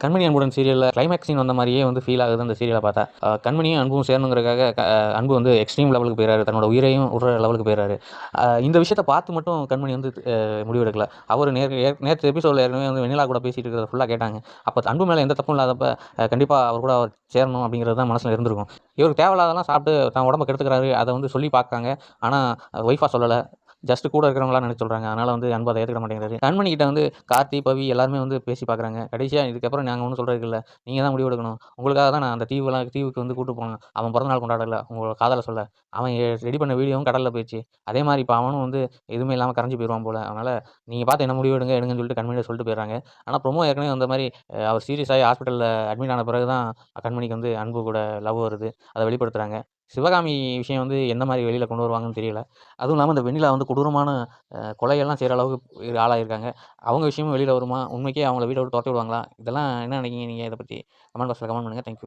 கண்மணி அன்புடன் சீரியலில் climax scene வந்த மாதிரியே வந்து ஃபீல் ஆகுது அந்த சீரியலை பார்த்தா. கண்மணியும் அன்பும் சேரணுங்கிறதுக்காக அன்பு வந்து எக்ஸ்ட்ரீம் லெவலுக்கு போயிறாரு, தன்னோட உயிரையும் விடுற லெவலுக்கு போயிறாரு. இந்த விஷயத்தை பார்த்து மட்டும் கண்மணி வந்து முடிவெடுக்கல. அவர் நேற்று எபிசோடில் ஏற்கனவே வந்து வெண்ணிலா கூட பேசிட்டு இருக்கிறத ஃபுல்லாக கேட்டாங்க. அப்போ அன்பு மேலே எந்த தப்பும் இல்லாதப்ப கண்டிப்பாக அவர் கூட அவர் சேரணும் அப்படிங்கிறது தான் மனசில் இருந்திருக்கும். இவருக்கு தேவையில்லாதெல்லாம் சாப்பிட்டு தான் உடம்பை கெடுத்துக்கிறாரு, அதை வந்து சொல்லி பார்க்காங்க. ஆனால் ஒய்ஃபாக சொல்லலை, ஜஸ்ட் கூட இருக்கிறவங்களாம் நினைச்சு சொல்கிறாங்க. அதனால் வந்து அன்பு அதை ஏற்றுக்க மாட்டேங்கிறாரு. கண்மணி கிட்ட வந்து கார்த்தி, பவி எல்லாருமே வந்து பேசி பார்க்குறாங்க. கடைசியாக இதுக்கப்புறம் நாங்கள் ஒன்றும் சொல்கிறதுக்கு இல்லை, நீங்கள் தான் முடிவு எடுக்கணும். உங்களுக்காக தான் நான் அந்த தீவுக்கு வந்து கூட்டு போனேன். அவன் பிறந்த நாள் கொண்டாடல, உங்களோட காதலை சொல்ல. அவன் ரெடி பண்ண வீடியோவும் கடலில் போயிடுச்சு. அதே மாதிரி இப்போ அவனும் வந்து எதுவுமே இல்லாமல் கரைஞ்சி போயிடுவான் போல. அதனால் நீங்கள் பார்த்து என்ன முடிவு எடுங்கன்னு சொல்லிட்டு கண்மணியை சொல்லிட்டு போயிடுறாங்க. ஆனால் ப்ரொமோ ஏற்கனவே அந்த மாதிரி அவர் சீரியஸ் ஆகி ஹாஸ்பிட்டலில் அட்மிட் ஆன பிறகு தான் கண்மணிக்கு வந்து அன்பு கூட லவ் வருது, அதை வெளிப்படுத்துகிறாங்க. சிவகாமி விஷயம் வந்து என்ன மாதிரி வெளியில் கொண்டு வருவாங்கன்னு தெரியல. அதுவும் இல்லாமல் இந்த வெண்ணிலா வந்து கொடூரமான கொலையெல்லாம் செய்கிற அளவுக்கு ஆளாயிருக்காங்க. அவங்க விஷயமும் வெளியில் வருமா? உண்மைக்கே அவங்கள வீட்டை விட்டு துரத்தி விடுவாங்களா? இதெல்லாம் என்ன நினைக்கிறீங்க நீங்கள் இதை பற்றி? கமெண்ட் பாக்ஸில் கமெண்ட் பண்ணுங்கள். தேங்க்யூ.